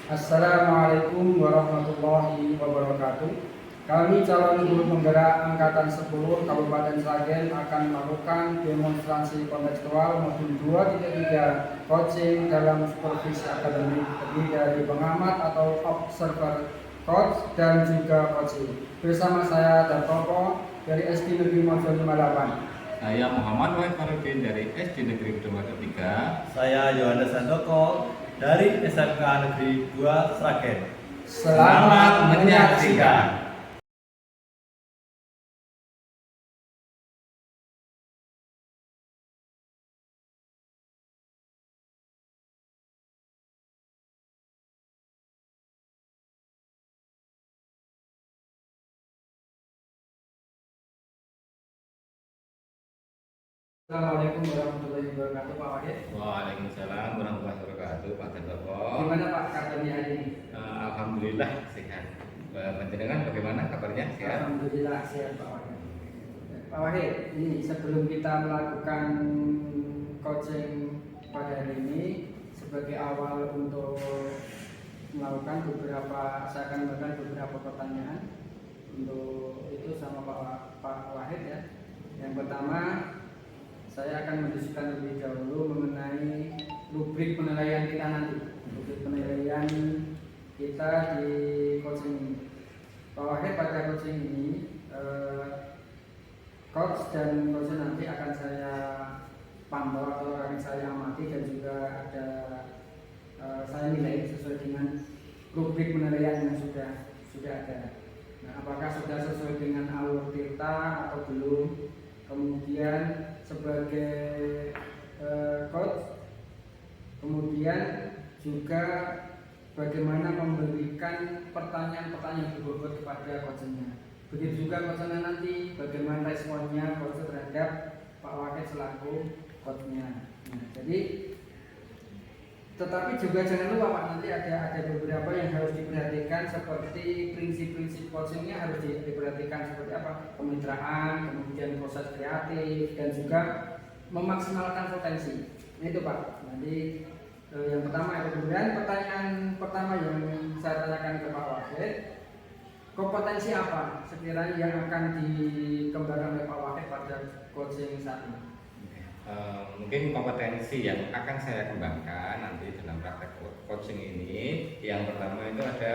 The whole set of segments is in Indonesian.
Assalamualaikum warahmatullahi wabarakatuh. Kami calon guru penggerak Angkatan 10 Kabupaten Sragen akan melakukan demonstrasi kontekstual modul 2.3 coaching dalam supervisi akademik terdiri dari pengamat atau observer, coach, dan juga coaching. Bersama saya Dartopo dari SD Negeri Mojo 58. Saya Muhammad Wahid Farudin dari SD Negeri Kedua 3. Saya Yohanes Sandoko dari SMK Negeri 2 Sragen. Selamat menyaksikan. Assalamualaikum warahmatullahi wabarakatuh, Pak Wahid. Waalaikumsalam warahmatullahi wabarakatuh, Pak Dartopo. Gimana Pak kabarnya hari ini? Alhamdulillah sehat. Panjenengan bagaimana kabarnya? Sehat? Alhamdulillah sehat Pak Wahid. Pak Wahid, ini sebelum kita melakukan coaching pada hari ini, sebagai awal untuk melakukan saya akan memberikan beberapa pertanyaan untuk itu sama Pak Wahid ya. Yang pertama, saya akan mendiskusikan lebih dahulu mengenai rubrik penilaian kita nanti. Rubrik penilaian kita di coaching ini. Pak Wahid, pada coaching ini coach dan coach nanti akan saya pantau atau akan saya amati dan juga ada saya nilai sesuai dengan rubrik penilaian yang sudah ada. Nah, apakah sudah sesuai dengan alur tirta atau belum? Kemudian sebagai coach, kemudian juga bagaimana memberikan pertanyaan-pertanyaan berbobot kepada coachnya. Begitu juga coachnya nanti bagaimana responnya coach terhadap Pak Wahid selaku coachnya. Nah, tetapi juga jangan lupa Pak, nanti ada beberapa yang harus diperhatikan seperti prinsip-prinsip coachingnya harus diperhatikan seperti apa, kemitraan, kemudian proses kreatif dan juga memaksimalkan potensi. Nah, itu Pak. Nanti yang pertama itu. Kemudian pertanyaan pertama yang saya tanyakan ke Pak Wahid, kompetensi apa sekiranya yang akan dikembangkan oleh Pak Wahid pada coaching saat ini? Mungkin kompetensi yang akan saya kembangkan nanti dalam praktek coaching ini, yang pertama itu ada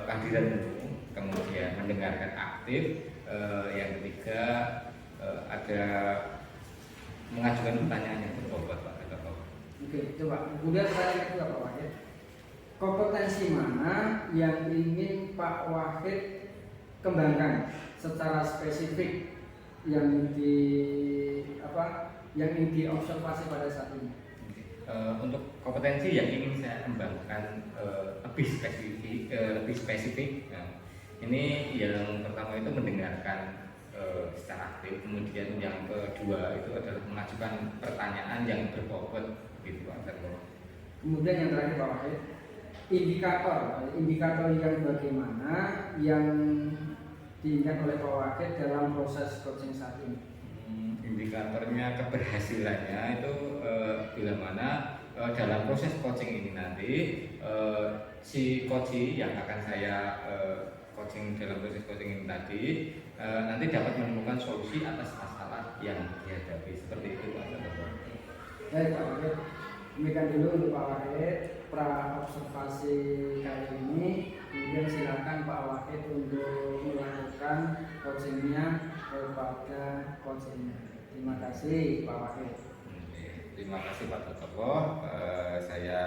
kehadiran dulu, kemudian mendengarkan aktif, yang ketiga ada mengajukan pertanyaan yang berbobot Pak. Oke, coba. Kemudian pertanyaan kedua Pak Wahid, kompetensi mana yang ingin Pak Wahid kembangkan secara spesifik yang ingin diobservasi pada saat ini? Untuk kompetensi yang ingin saya kembangkan lebih spesifik. Nah, ini yang pertama itu mendengarkan secara aktif, kemudian yang kedua itu adalah mengajukan pertanyaan yang berbobot, gitu Pak. Kemudian yang terakhir Pak Wahid, indikator yang bagaimana yang diingat oleh Pak Wahid dalam proses coaching saat ini? Indikatornya keberhasilannya itu bila mana dalam proses coaching ini nanti si coach yang akan saya coaching dalam proses coaching ini tadi nanti dapat menemukan solusi atas masalah yang dihadapi, seperti itu Pak. Baik Pak Wahid, demikian dulu untuk Pak Wahid pra observasi kali ini. Kemudian silakan Pak Wahid untuk melakukan coachingnya kepada coachingnya. Terima kasih Pak Wahid. Terima kasih Pak Dartopo. Saya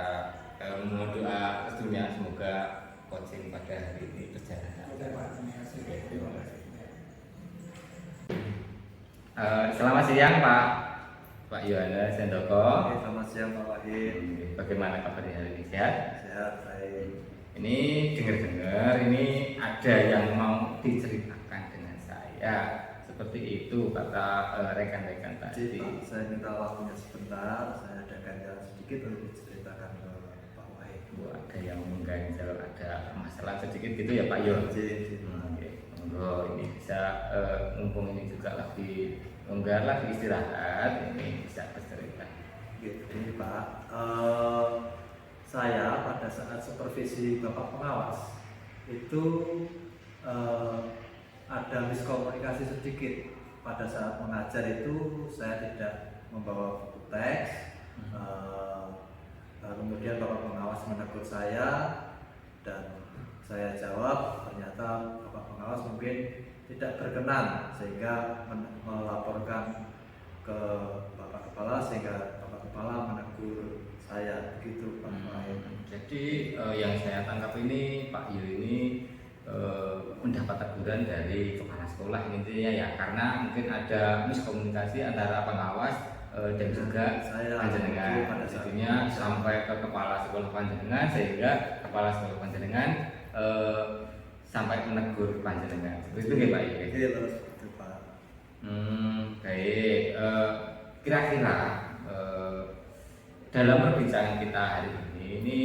mohon doa restunya semoga coaching pada hari ini berjalan. Oke Pak, terima kasih. Terima kasih. Selamat siang Pak Yohanes Sandoko. Selamat siang Pak Wahid. Bagaimana kabarnya hari ini? Sehat? Sehat, baik. Ini dengar-dengar ini ada yang mau diceritakan dengan saya. Seperti itu kata rekan-rekan tadi. Pak, saya minta waktunya sebentar. Saya ada ganjalan sedikit untuk diceritakan ke Pak Wahid. Ada yang mengganjal, ada masalah sedikit gitu ya Pak Yo. Oke, monggo ini bisa mumpung ini juga lagi longgar, lagi istirahat, ini bisa bercerita. Ini Pak, saya pada saat supervisi Bapak Pengawas itu ada miskomunikasi sedikit. Pada saat mengajar itu saya tidak membawa buku teks. Kemudian Bapak Pengawas menegur saya dan saya jawab, ternyata Bapak Pengawas mungkin tidak berkenan sehingga melaporkan ke Bapak Kepala, sehingga Bapak Kepala menegur saya, begitu Pak. Jadi yang saya tangkap ini Pak Yu ini mendapat teguran dari kepala sekolah intinya ya, karena mungkin ada miskomunikasi antara pengawas dan juga panjenengan, jadinya sampai ke kepala sekolah panjenengan, sehingga kepala sekolah panjenengan sampai menegur panjenengan. Seperti itu ya Pak Yu? Iya, seperti Pak. Baik. Kira-kira dalam perbincangan kita hari ini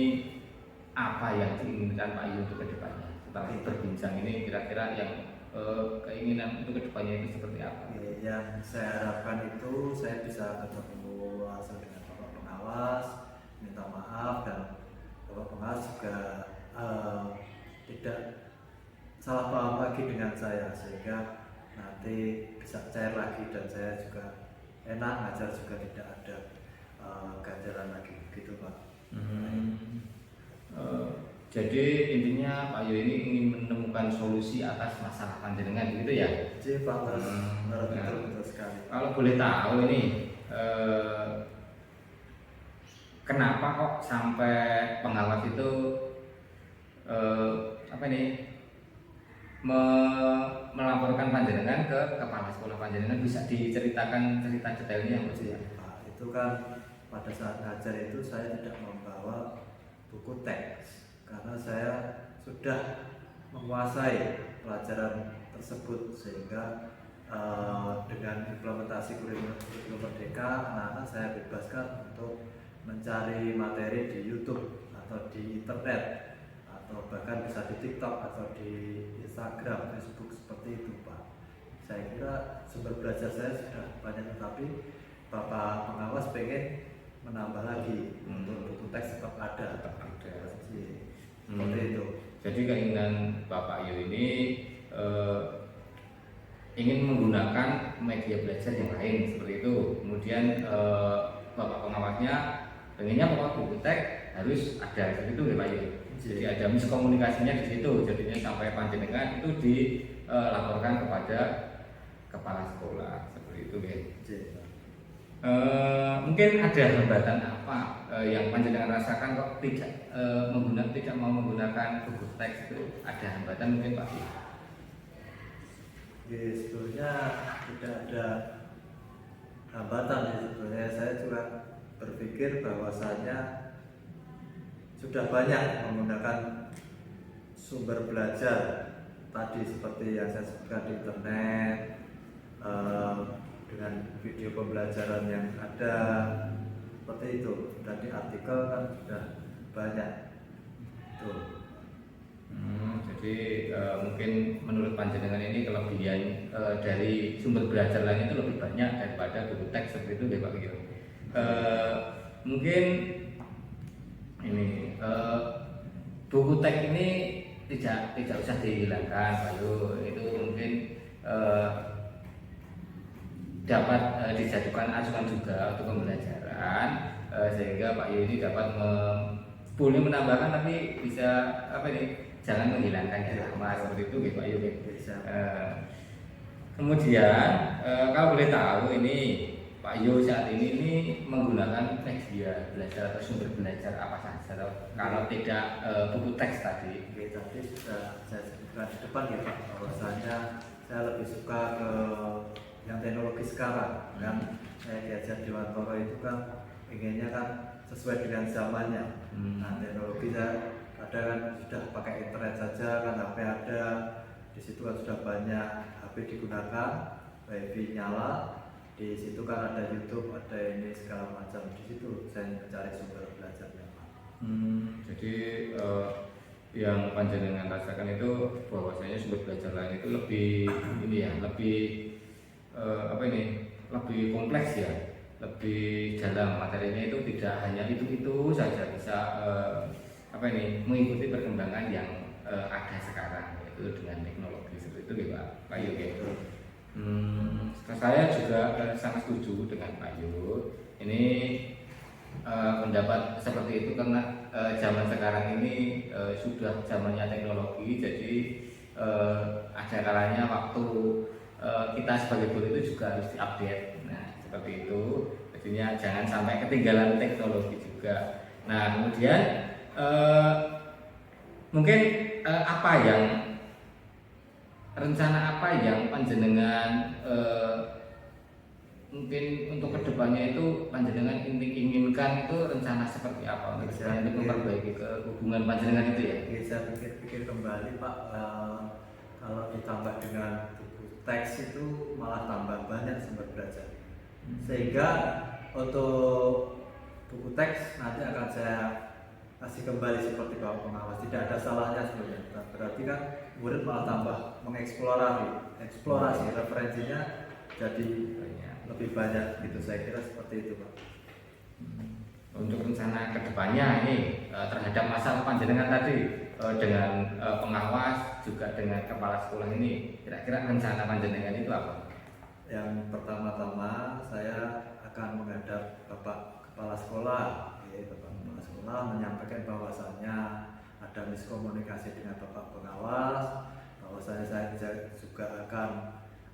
apa yang diinginkan Pak Yu untuk kedepannya? Setelah berbincang ini kira-kira yang keinginan untuk kedepannya itu seperti apa? Yang saya harapkan itu saya bisa ketemu langsung dengan Bapak Pengawas, minta maaf, dan Bapak Pengawas juga tidak salah paham lagi dengan saya, sehingga nanti bisa cair lagi dan saya juga enak ngajar, juga tidak ada ganjaran lagi, gitu Pak. Jadi intinya Pak Yu ini ingin menemukan solusi atas masalah panjenengan, begitu ya? Jadi Pak, betul sekali. Kalau boleh tahu ini kenapa kok sampai pengawas itu melaporkan panjenengan ke kepala sekolah panjenengan? Bisa diceritakan cerita detailnya Mas ya? Pak, itu kan pada saat ngajar itu saya tidak membawa buku teks karena saya sudah menguasai pelajaran tersebut, sehingga dengan implementasi kurikulum Merdeka, anak-anak saya bebaskan untuk mencari materi di YouTube atau di internet, atau bahkan bisa di TikTok atau di Instagram, Facebook, seperti itu Pak. Saya kira sumber belajar saya sudah banyak, tetapi Bapak Pengawas pengen menambah lagi untuk buku teks tetap ada. Seperti itu. Jadi keinginan Bapak Yu ini ingin menggunakan media belajar yang lain seperti itu. Kemudian Bapak Pengawasnya pengennya pokok buku teks harus ada seperti itu ya Pak Yu. Jadi ada miskomunikasinya di situ. Jadinya sampai panjenengan itu dilaporkan kepada kepala sekolah seperti itu ya. Mungkin ada hambatan apa yang panjenengan rasakan kok tidak mau menggunakan buku teks itu? Ada hambatan mungkin Pak? Sebetulnya tidak ada hambatan ya, sebetulnya saya juga berpikir bahwasanya sudah banyak menggunakan sumber belajar tadi seperti yang saya sebutkan di internet, dengan video pembelajaran yang ada seperti itu, dan di artikel kan sudah banyak tuh. Jadi mungkin menurut panjenengan ini kelebihan dari sumber belajar lain itu lebih banyak daripada buku teks seperti itu ya Pak Gio. Mungkin ini buku teks ini tidak usah dihilangkan Pak Yu, itu mungkin dapat dijadikan acuan juga untuk pembelajaran, sehingga Pak Yu ini dapat boleh menambahkan tapi bisa jangan menghilangkan yang lama seperti itu gitu Pak Yu. Kemudian kalau boleh tahu ini Pak Yu saat ini menggunakan media belajar atau sumber belajar apa saja kalau tidak buku teks tadi? Tadi sudah saya sebutkan di depan ya Pak, bahwasanya saya lebih suka ke yang teknologi sekarang kan. Saya diajar di Wantoro itu kan pengennya kan sesuai dengan zamannya. Nah, teknologi saya kadang kan sudah pakai internet saja kan, HP ada di situ kan, sudah banyak HP digunakan, wifi nyala, di situ kan ada YouTube, ada ini segala macam, di situ saya mencari sumber belajarnya Pak. Jadi yang panjenengan rasakan itu bahwasanya sumber belajar lain itu lebih lebih kompleks ya, lebih dalam materinya, itu tidak hanya itu saja, bisa mengikuti perkembangan yang ada sekarang, yaitu dengan teknologi seperti itu ya Pak Yud ya. Saya juga sangat setuju dengan Pak Yud. Ini pendapat seperti itu karena zaman sekarang ini sudah zamannya teknologi, jadi ada kalanya waktu kita sebagai guru itu juga harus diupdate. Nah seperti itu, jadinya jangan sampai ketinggalan teknologi juga. Nah kemudian mungkin rencana apa yang panjenengan mungkin untuk kedepannya itu panjenengan inginkan itu rencana seperti apa untuk memperbaiki hubungan panjenengan itu ya? Saya pikir-pikir kembali Pak, kalau ditambah dengan buku teks itu malah tambah banyak sumber belajar. Sehingga untuk buku teks nanti akan saya kasih kembali seperti Bapak pengawas, tidak ada salahnya sebenarnya. Berarti kan murid malah tambah mengeksplorasi referensinya jadi lebih banyak gitu. Saya kira seperti itu Pak. Untuk rencana kedepannya ini terhadap masalah panjenengan tadi dengan pengawas juga dengan kepala sekolah ini, kira-kira rencana panjenengan itu apa? Yang pertama-tama saya akan menghadap Bapak Kepala Sekolah, Bapak Kepala Sekolah menyampaikan bahwasannya ada miskomunikasi dengan Bapak Pengawas, bahwasanya saya juga akan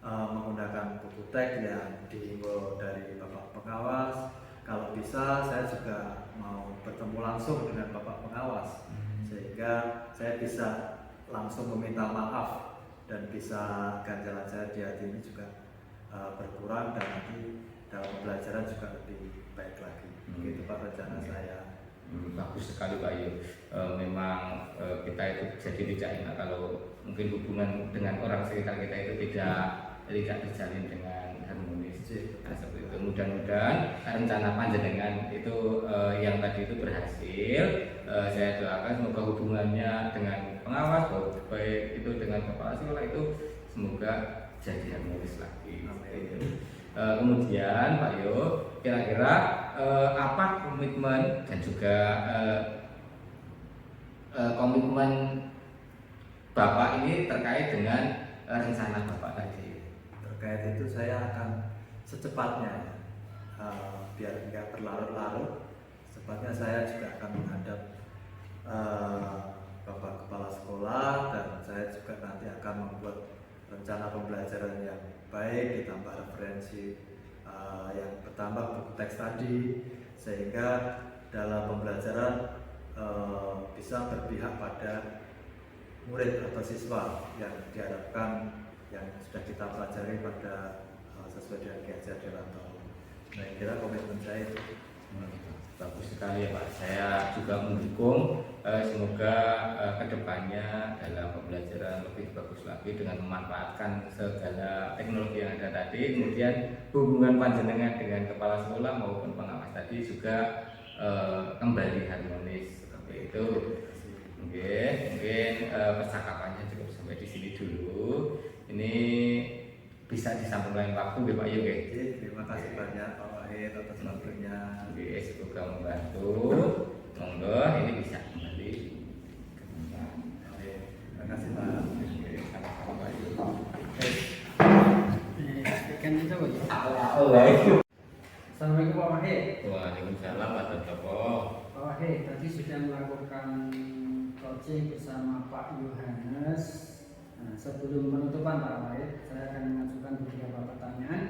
menggunakan buku teks yang dihimbau dari Bapak Pengawas. Kalau bisa saya juga mau bertemu langsung dengan Bapak Pengawas, sehingga saya bisa langsung meminta maaf dan bisa ganjalan saya di hati ini juga berkurang dan nanti dalam pembelajaran juga lebih baik lagi. Begitu Pak rencana saya. Bagus sekali Pak Yud. Memang kita itu jadi tidak enak kalau mungkin hubungan dengan orang sekitar kita itu tidak terjalin dengan harmonis. Nah, seperti itu. Mudah-mudahan rencana panjenengan itu yang tadi itu berhasil. Saya doakan semoga hubungannya dengan pengawas baik itu dengan kepala sekolah itu semoga jadi harmonis lagi. Kemudian Pak Yo, kira-kira apa komitmen dan juga komitmen Bapak ini terkait dengan rencana Bapak tadi? Terkait itu saya akan secepatnya, biar tidak berlarut-larut, secepatnya saya juga akan menghadap Bapak Kepala Sekolah dan saya juga nanti akan membuat rencana pembelajaran yang baik, ditambah referensi yang bertambah buku teks tadi, sehingga dalam pembelajaran bisa berpihak pada murid atau siswa yang diharapkan yang sudah kita pelajari pada sesuai dengan kiat dalam tahun. Nah, kira komitmen saya itu. Bagus sekali ya Pak. Saya juga mendukung semoga kedepannya dalam pembelajaran lebih bagus lagi dengan memanfaatkan segala teknologi yang ada tadi. Kemudian hubungan panjenengan dengan kepala sekolah maupun pengawas tadi juga kembali harmonis seperti itu. Mungkin percakapannya cukup sampai di sini dulu. Ini bisa disambung lain waktu ya Pak Yoga. Terima kasih banyak Pak Wahid atas waktunya. Semoga membantu. Monggo ini bisa kembali. Terima kasih Pak. Sama-sama Pak Yoga. Assalamualaikum Pak Wahid. Waalaikumsalam warahmatullahi. Pak Wahid tadi sudah melakukan coaching bersama Pak Yohanes. Nah, sebelum penutupan Pak Wahid, saya akan mengajukan beberapa pertanyaan.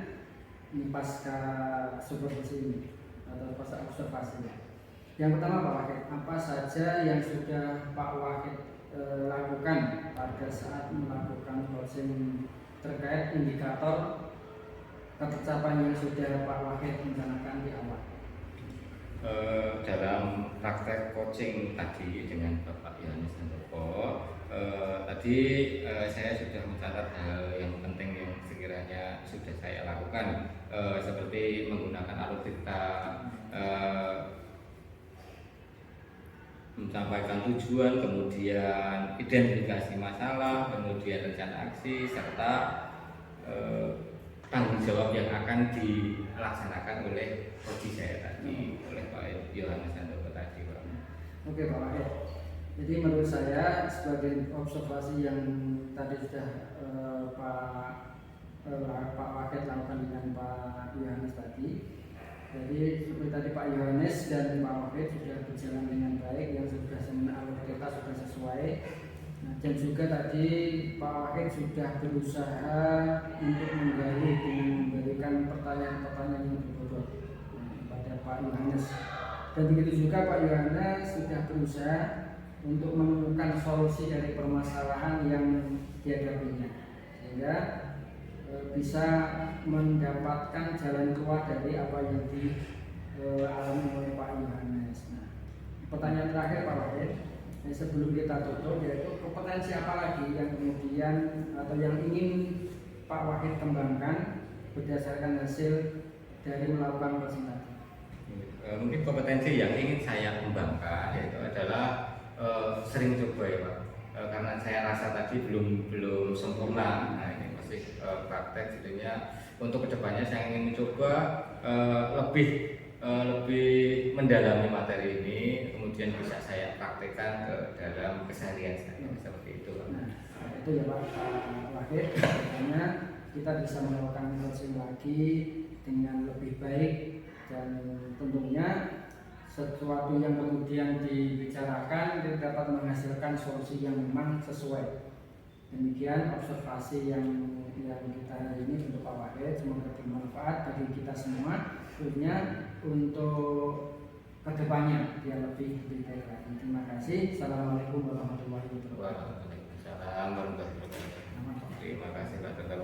Ini pasca supervisi ini atau pasca observasi. Yang pertama Pak Wahid, apa saja yang sudah Pak Wahid lakukan pada saat melakukan coaching terkait indikator ketercapaian yang sudah Pak Wahid rencanakan di awal? Dalam praktek coaching tadi dengan Bapak Yohanes Handoko, tadi saya sudah mencatat hal yang penting yang sekiranya sudah saya lakukan, seperti menggunakan alutsista, menyampaikan tujuan, kemudian identifikasi masalah, kemudian rencana aksi, serta tanggung jawab yang akan dilaksanakan oleh coach saya tadi, oleh Pak Yohanes Handoko tadi, Pak. Oke Pak Wahid. Jadi menurut saya sebagai observasi yang tadi sudah Pak Wahid lakukan dengan Pak Yohanes tadi. Jadi seperti tadi Pak Yohanes dan Pak Wahid sudah berjalan dengan baik, yang sudah alur kereta sudah sesuai. Nah, dan juga tadi Pak Wahid sudah berusaha untuk menggali dengan memberikan pertanyaan-pertanyaan yang berbobot kepada Pak Yohanes. Dan begitu juga Pak Yohanes sudah berusaha untuk menemukan solusi dari permasalahan yang dihadapinya, sehingga bisa mendapatkan jalan keluar dari apa yang dialami oleh Pak Yohanes. Nah, pertanyaan terakhir Pak Wahid, sebelum kita tutup, yaitu kompetensi apa lagi yang kemudian atau yang ingin Pak Wahid kembangkan berdasarkan hasil dari melakukan presentasi. Mungkin kompetensi yang ingin saya kembangkan yaitu adalah sering coba ya Pak. Karena saya rasa tadi belum sempurna. Nah, ini masih praktek, jadinya untuk kedepannya saya ingin mencoba lebih mendalami materi ini, kemudian bisa saya praktekkan ke dalam keseharian saya seperti itu Pak. Nah, itu ya Pak Wahid, karena kita bisa melakukan coaching lagi dengan lebih baik, dan tentunya sesuatu yang kemudian dibicarakan dapat menghasilkan solusi yang memang sesuai. Demikian observasi yang kita hari ini untuk Pak Wahid, semoga bermanfaat bagi kita semua, khususnya untuk kedepannya biar lebih baik lagi. Terima kasih. Assalamualaikum warahmatullahi wabarakatuh. Waalaikumsalam warahmatullahi wabarakatuh. Terima kasih Pak Tengah.